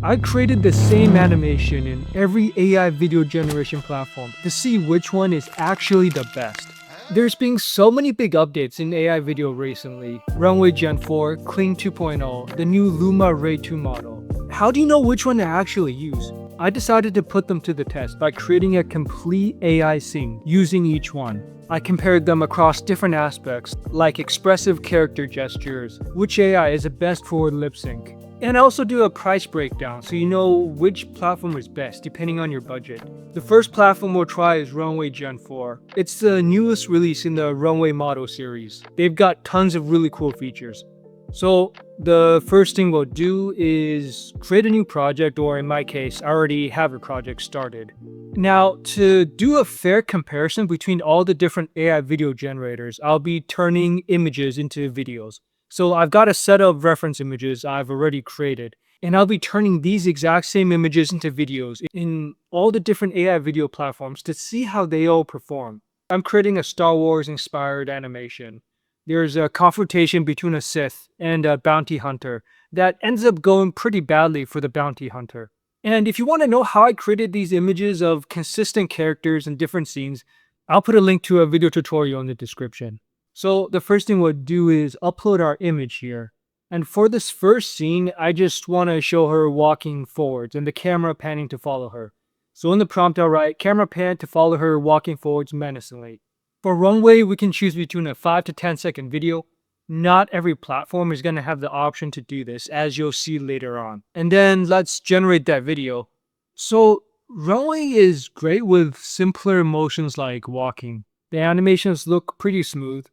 I created the same animation in every AI video generation platform to see which one is actually the best. There's been so many big updates in AI video recently. Runway Gen-4, Kling 2.0, the new Luma Ray-2 model. How do you know which one to actually use? I decided to put them to the test by creating a complete AI scene using each one. I compared them across different aspects, like expressive character gestures, which AI is the best for lip sync. And I also do a price breakdown so you know which platform is best depending on your budget. The first platform we'll try is Runway Gen-4. It's the newest release in the Runway model series. They've got tons of really cool features. So the first thing we'll do is create a new project, or in my case, I already have a project started. Now, to do a fair comparison between all the different AI video generators, I'll be turning images into videos. So I've got a set of reference images I've already created, and I'll be turning these exact same images into videos in all the different AI video platforms to see how they all perform. I'm creating a Star Wars inspired animation. There's a confrontation between a Sith and a bounty hunter that ends up going pretty badly for the bounty hunter. And if you want to know how I created these images of consistent characters and different scenes, I'll put a link to a video tutorial in the description. So the first thing we'll do is upload our image here. And for this first scene, I just want to show her walking forwards and the camera panning to follow her. So in the prompt I'll write, camera pan to follow her walking forwards menacingly. For Runway, we can choose between a 5 to 10 second video. Not every platform is going to have the option to do this, as you'll see later on. And then let's generate that video. So Runway is great with simpler motions like walking. The animations look pretty smooth.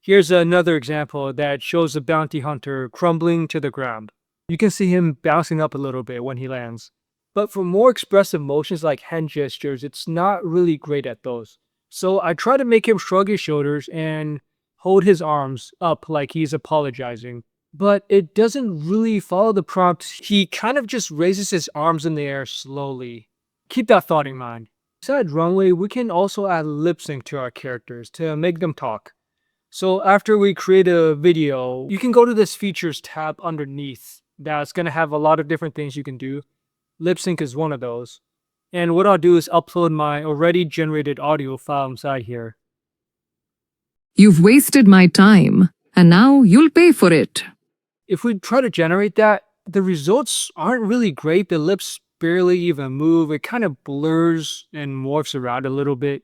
Here's another example that shows the bounty hunter crumbling to the ground. You can see him bouncing up a little bit when he lands. But for more expressive motions like hand gestures, it's not really great at those. So I try to make him shrug his shoulders and hold his arms up like he's apologizing. But it doesn't really follow the prompt. He kind of just raises his arms in the air slowly. Keep that thought in mind. Besides Runway, we can also add lip sync to our characters to make them talk. So after we create a video, you can go to this features tab underneath. That's going to have a lot of different things you can do. Lip sync is one of those. And what I'll do is upload my already generated audio file inside here. You've wasted my time, and now you'll pay for it. If we try to generate that, the results aren't really great. The lips barely even move. It kind of blurs and morphs around a little bit.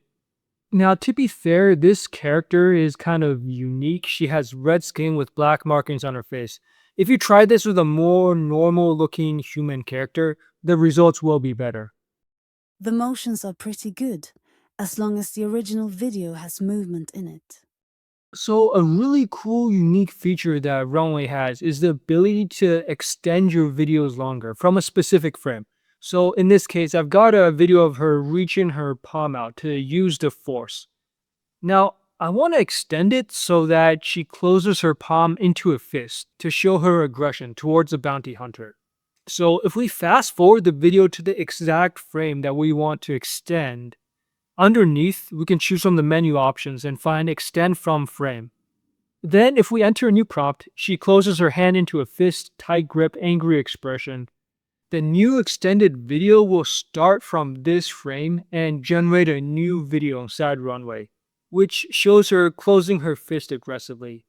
Now, to be fair, this character is kind of unique. She has red skin with black markings on her face. If you try this with a more normal looking human character, the results will be better. The motions are pretty good, as long as the original video has movement in it. So a really cool, unique feature that Runway has is the ability to extend your videos longer from a specific frame. So in this case, I've got a video of her reaching her palm out to use the force. Now, I want to extend it so that she closes her palm into a fist to show her aggression towards the bounty hunter. So if we fast forward the video to the exact frame that we want to extend, underneath we can choose from the menu options and find extend from frame. Then if we enter a new prompt, she closes her hand into a fist, tight grip, angry expression. The new extended video will start from this frame and generate a new video inside Runway, which shows her closing her fist aggressively.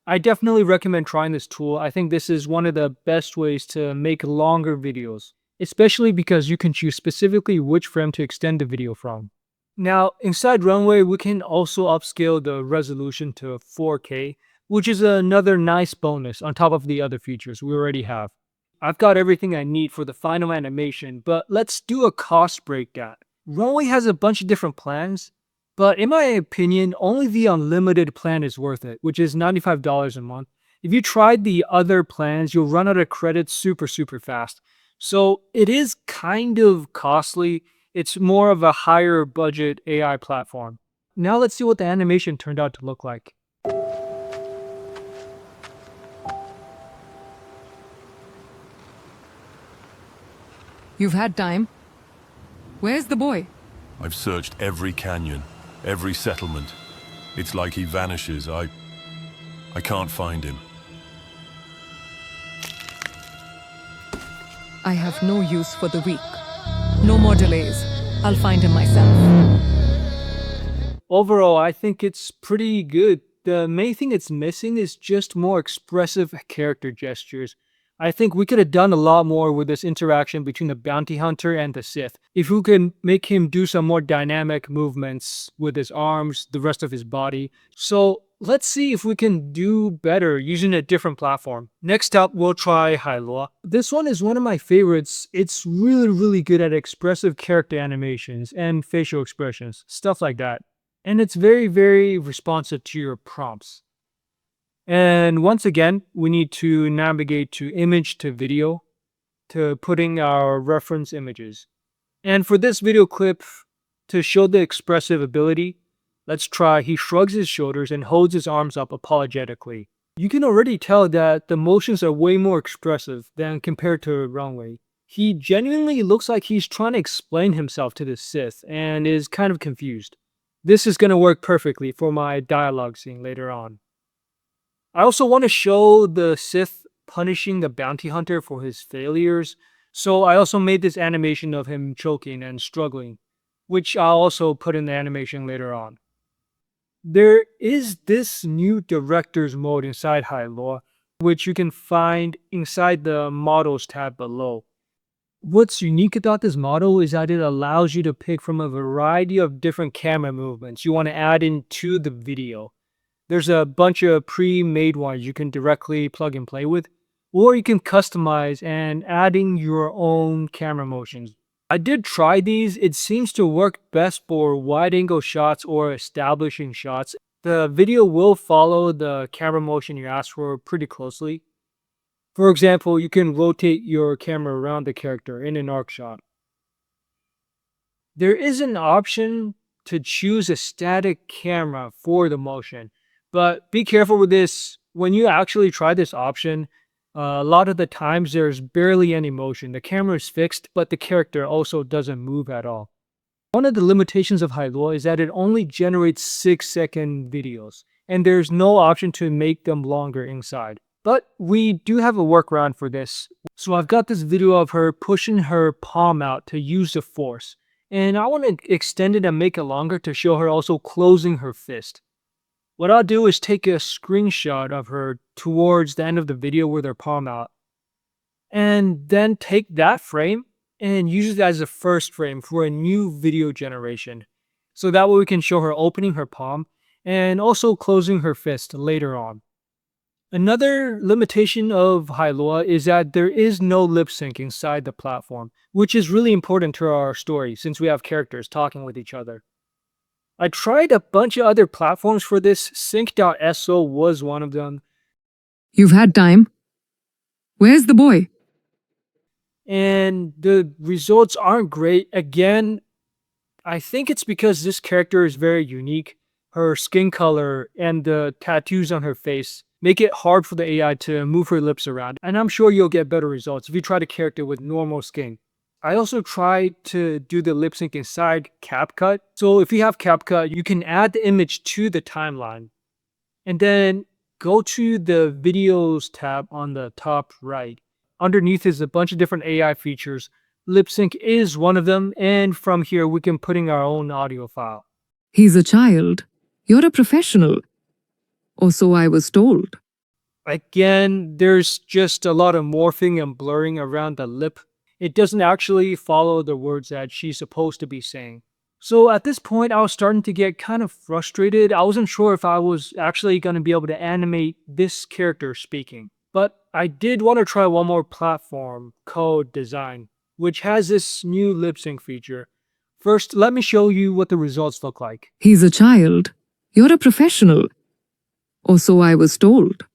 I definitely recommend trying this tool. I think this is one of the best ways to make longer videos, especially because you can choose specifically which frame to extend the video from. Now, inside Runway, we can also upscale the resolution to 4K, which is another nice bonus on top of the other features we already have. I've got everything I need for the final animation, but let's do a cost breakdown. Runway has a bunch of different plans, but in my opinion, only the unlimited plan is worth it, which is $95 a month. If you tried the other plans, you'll run out of credits super fast. So it is kind of costly. It's more of a higher budget AI platform. Now let's see what the animation turned out to look like. You've had time. Where's the boy? I've searched every canyon, every settlement. It's like he vanishes. I can't find him. I have no use for the weak. No more delays. I'll find him myself. Overall, I think it's pretty good. The main thing it's missing is just more expressive character gestures. I think we could have done a lot more with this interaction between the bounty hunter and the Sith. If we can make him do some more dynamic movements with his arms, the rest of his body. So let's see if we can do better using a different platform. Next up, we'll try Hailuo. This one is one of my favorites. It's really good at expressive character animations and facial expressions, stuff like that. And it's very responsive to your prompts. And once again, we need to navigate to image to video to putting our reference images. And for this video clip, to show the expressive ability, let's try he shrugs his shoulders and holds his arms up apologetically. You can already tell that the motions are way more expressive than compared to Runway. He genuinely looks like he's trying to explain himself to the Sith and is kind of confused. This is going to work perfectly for my dialogue scene later on. I also want to show the Sith punishing the bounty hunter for his failures, so I also made this animation of him choking and struggling, which I'll also put in the animation later on. There is this new director's mode inside Hailuo, which you can find inside the models tab below. What's unique about this model is that it allows you to pick from a variety of different camera movements you want to add into the video. There's a bunch of pre-made ones you can directly plug and play with, or you can customize and adding your own camera motions. I did try these. It seems to work best for wide-angle shots or establishing shots. The video will follow the camera motion you asked for pretty closely. For example, you can rotate your camera around the character in an arc shot. There is an option to choose a static camera for the motion, but be careful with this. When you actually try this option, a lot of the times there's barely any motion. The camera is fixed, but the character also doesn't move at all. One of the limitations of Hailuo is that it only generates 6-second videos, and there's no option to make them longer inside. But we do have a workaround for this. So I've got this video of her pushing her palm out to use the force. And I want to extend it and make it longer to show her also closing her fist. What I'll do is take a screenshot of her towards the end of the video with her palm out. And then take that frame and use it as a first frame for a new video generation. So that way we can show her opening her palm and also closing her fist later on. Another limitation of Hailuo is that there is no lip sync inside the platform, which is really important to our story since we have characters talking with each other. I tried a bunch of other platforms for this. Sync.so was one of them. You've had time. Where's the boy? And the results aren't great. Again, I think it's because this character is very unique. Her skin color and the tattoos on her face make it hard for the AI to move her lips around, and I'm sure you'll get better results if you try to character with normal skin. I also tried to do the lip sync inside CapCut. So if you have CapCut, you can add the image to the timeline and then go to the videos tab on the top right. Underneath is a bunch of different AI features. Lip sync is one of them, and from here we can put in our own audio file. He's a child. You're a professional. Or so I was told. Again, there's just a lot of morphing and blurring around the lip. It doesn't actually follow the words that she's supposed to be saying. So at this point, I was starting to get kind of frustrated. I wasn't sure if I was actually going to be able to animate this character speaking. But I did want to try one more platform, Code Design, which has this new lip sync feature. First, let me show you what the results look like. He's a child. You're a professional. Or so I was told.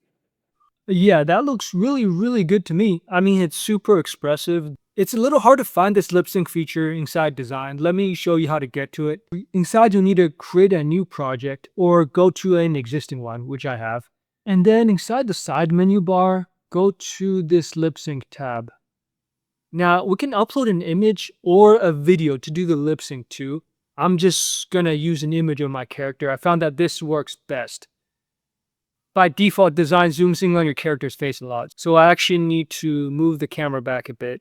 Yeah, that looks really good to me. I mean, it's super expressive. It's a little hard to find this lip sync feature inside Design. Let me show you how to get to it. Inside, you'll need to create a new project or go to an existing one, which I have. And then inside the side menu bar, go to this lip sync tab. Now, we can upload an image or a video to do the lip sync too. I'm just gonna use an image of my character. I found that this works best. By default, Design zooms in on your character's face a lot, so I actually need to move the camera back a bit.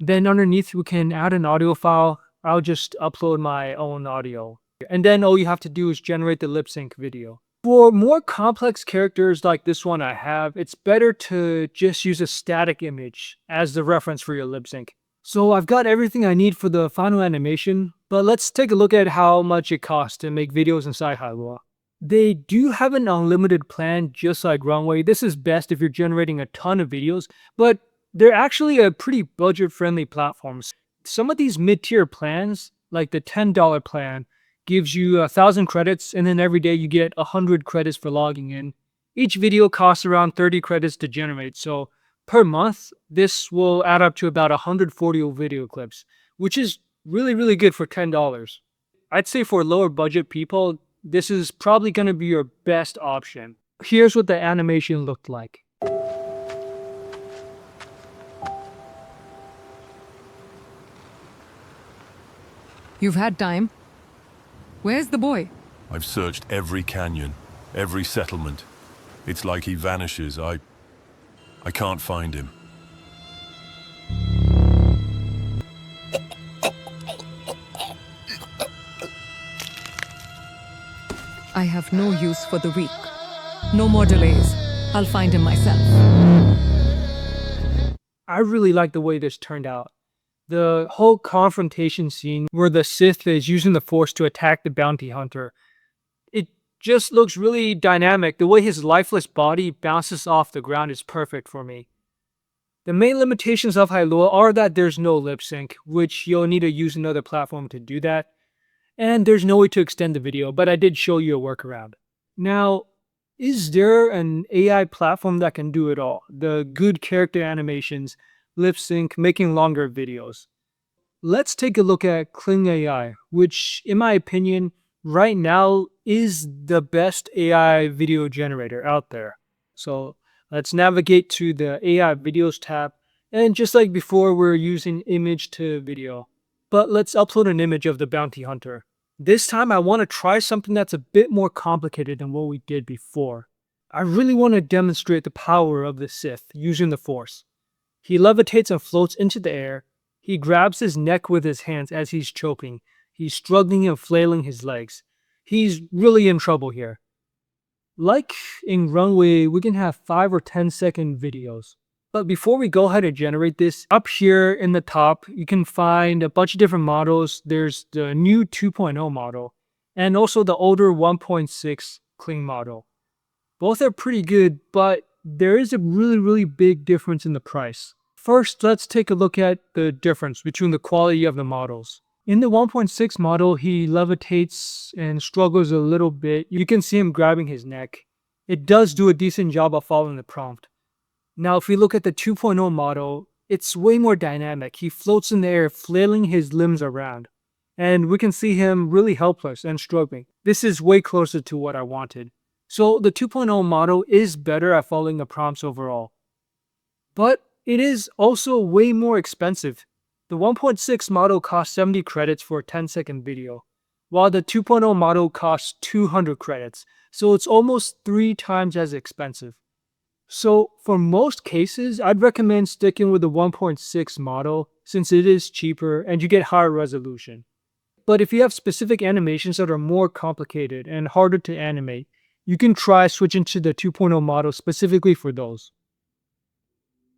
Then underneath, we can add an audio file. I'll just upload my own audio. And then all you have to do is generate the lip sync video. For more complex characters like this one I have, it's better to just use a static image as the reference for your lip sync. So I've got everything I need for the final animation, but let's take a look at how much it costs to make videos inside Hailuo. They do have an unlimited plan just like Runway. This is best if you're generating a ton of videos, but they're actually a pretty budget-friendly platform. Some of these mid-tier plans, like the $10 plan, gives you 1,000 credits, and then every day you get 100 credits for logging in. Each video costs around 30 credits to generate, so per month, this will add up to about 140 video clips, which is really good for $10. I'd say for lower budget people, this is probably going to be your best option. Here's what the animation looked like. You've had time. Where's the boy? I've searched every canyon, every settlement. It's like he vanishes. I can't find him. I have no use for the weak. No more delays. I'll find him myself. I really like the way this turned out. The whole confrontation scene where the Sith is using the Force to attack the bounty hunter. It just looks really dynamic. The way his lifeless body bounces off the ground is perfect for me. The main limitations of Hailuo are that there's no lip sync, which you'll need to use another platform to do that. And there's no way to extend the video, but I did show you a workaround. Now, is there an AI platform that can do it all? The good character animations, lip sync, making longer videos. Let's take a look at Kling Ai, which, in my opinion, right now is the best AI video generator out there. So let's navigate to the AI videos tab, and just like before, we're using image to video. But let's upload an image of the bounty hunter. This time I want to try something that's a bit more complicated than what we did before. I really want to demonstrate the power of the Sith using the Force. He levitates and floats into the air. He grabs his neck with his hands as he's choking. He's struggling and flailing his legs. He's really in trouble here. Like in Runway, we can have 5 or 10-second videos. But before we go ahead and generate this, up here in the top, you can find a bunch of different models. There's the new 2.0 model, and also the older 1.6 Kling model. Both are pretty good, but there is a really big difference in the price. First, let's take a look at the difference between the quality of the models. In the 1.6 model, he levitates and struggles a little bit. You can see him grabbing his neck. It does do a decent job of following the prompt. Now, if we look at the 2.0 model, it's way more dynamic. He floats in the air, flailing his limbs around. And we can see him really helpless and struggling. This is way closer to what I wanted. So the 2.0 model is better at following the prompts overall. But it is also way more expensive. The 1.6 model costs 70 credits for a 10-second video, while the 2.0 model costs 200 credits. So it's almost 3 times as expensive. So for most cases, I'd recommend sticking with the 1.6 model since it is cheaper and you get higher resolution. But if you have specific animations that are more complicated and harder to animate, you can try switching to the 2.0 model specifically for those.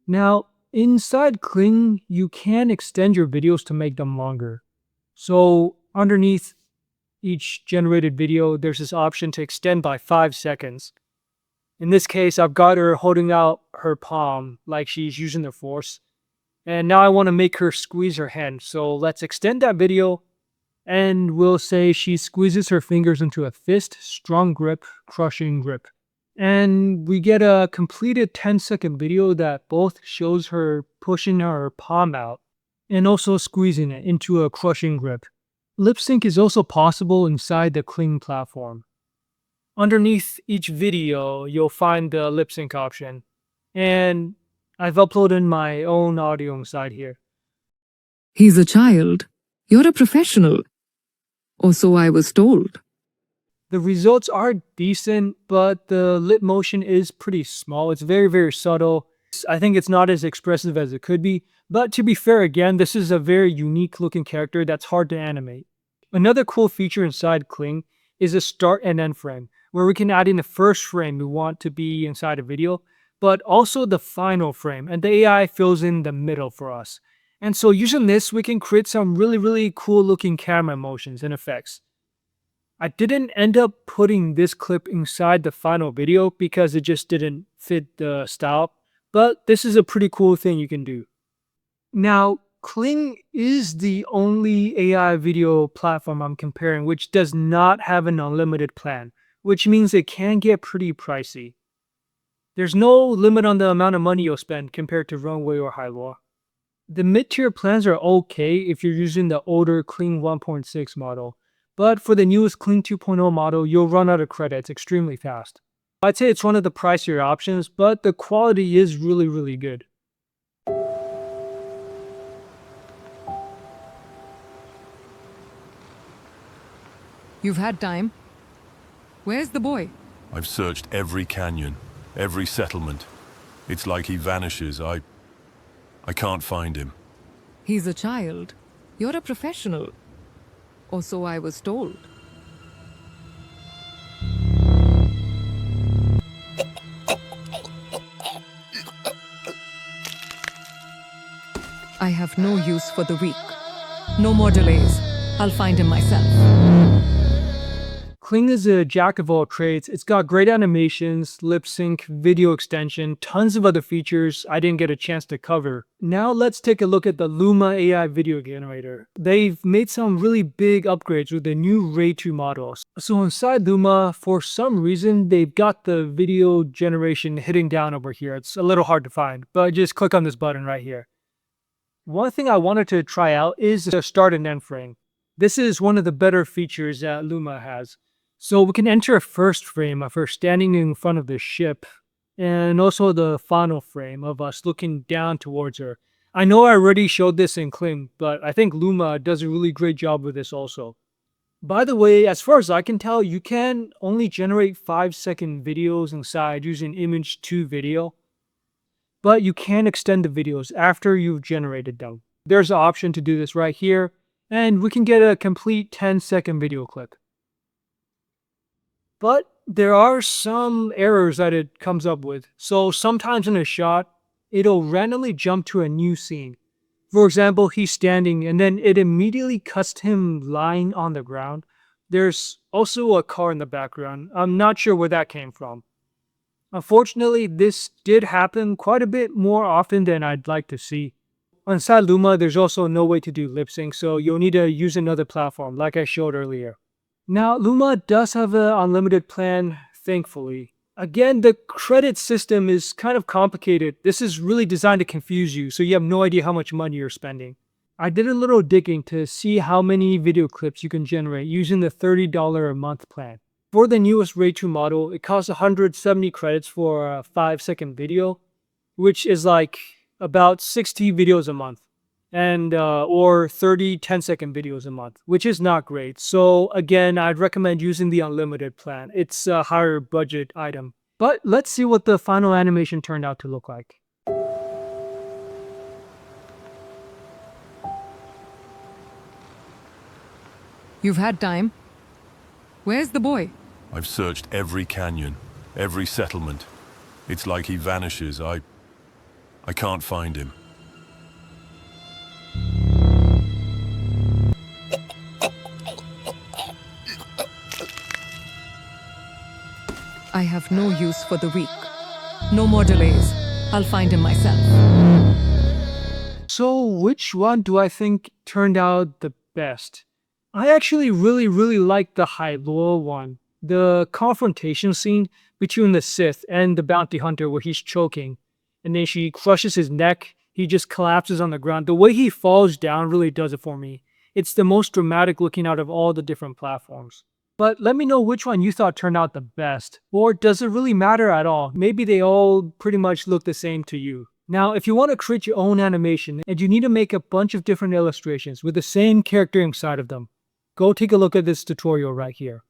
Now, inside Kling, you can extend your videos to make them longer. So underneath each generated video, there's this option to extend by 5 seconds. In this case, I've got her holding out her palm like she's using the Force. And now I want to make her squeeze her hand. So let's extend that video. And we'll say she squeezes her fingers into a fist, strong grip, crushing grip. And we get a completed 10-second video that both shows her pushing her palm out and also squeezing it into a crushing grip. Lip sync is also possible inside the Kling platform. Underneath each video, you'll find the lip sync option. And I've uploaded my own audio inside here. He's a child. You're a professional. Or so I was told. The results are decent, but the lip motion is pretty small. It's very subtle. I think it's not as expressive as it could be, But to be fair again, this is a very unique looking character that's hard to animate. Another cool feature inside Kling is a start and end frame, where we can add in the first frame we want to be inside a video, but also the final frame, and the AI fills in the middle for us. And so using this, we can create some really cool looking camera motions and effects. I didn't end up putting this clip inside the final video because it just didn't fit the style, but this is a pretty cool thing you can do. Now, Kling is the only AI video platform I'm comparing which does not have an unlimited plan, which means it can get pretty pricey. There's no limit on the amount of money you'll spend compared to Runway or Hailuo. The mid-tier plans are okay if you're using the older Kling 1.6 model, but for the newest Kling 2.0 model, you'll run out of credits extremely fast. I'd say it's one of the pricier options, but the quality is really good. You've had time. Where's the boy? I've searched every canyon, every settlement. It's like he vanishes. I can't find him. He's a child. You're a professional. Or so I was told. I have no use for the weak. No more delays. I'll find him myself. Kling is a jack of all trades. It's got great animations, lip sync, video extension, tons of other features I didn't get a chance to cover. Now let's take a look at the Luma AI video generator. They've made some really big upgrades with the new Ray-2 models. So inside Luma, for some reason, they've got the video generation hidden down over here. It's a little hard to find, but just click on this button right here. One thing I wanted to try out is the start and end frame. This is one of the better features that Luma has. So we can enter a first frame of her standing in front of the ship, and also the final frame of us looking down towards her. I know I already showed this in Kling, but I think Luma does a really great job with this also. By the way, as far as I can tell, you can only generate 5-second videos inside using Image 2 video, but you can extend the videos after you've generated them. There's an option to do this right here, and we can get a complete 10-second video clip. But there are some errors that it comes up with. So sometimes in a shot, it'll randomly jump to a new scene. For example, he's standing and then it immediately cuts to him lying on the ground. There's also a car in the background. I'm not sure where that came from. Unfortunately, this did happen quite a bit more often than I'd like to see. Inside Luma, there's also no way to do lip sync, so you'll need to use another platform like I showed earlier. Now, Luma does have an unlimited plan, thankfully. Again, the credit system is kind of complicated. This is really designed to confuse you, so you have no idea how much money you're spending. I did a little digging to see how many video clips you can generate using the $30 a month plan. For the newest Ray-2 model, it costs 170 credits for a 5-second video, which is like about 60 videos a month. And or 30 10-second videos a month, which is not great. So again, I'd recommend using the unlimited plan. It's a higher budget item. But let's see what the final animation turned out to look like. You've had time. Where's the boy? I've searched every canyon, every settlement. It's like he vanishes. I can't find him. I have no use for the weak. No more delays. I'll find him myself. So which one do I think turned out the best? I actually really like the Hailuo one. The confrontation scene between the Sith and the bounty hunter where he's choking, and then she crushes his neck, he just collapses on the ground. The way he falls down really does it for me. It's the most dramatic looking out of all the different platforms. But let me know which one you thought turned out the best. Or does it really matter at all? Maybe they all pretty much look the same to you. Now, if you want to create your own animation and you need to make a bunch of different illustrations with the same character inside of them, go take a look at this tutorial right here.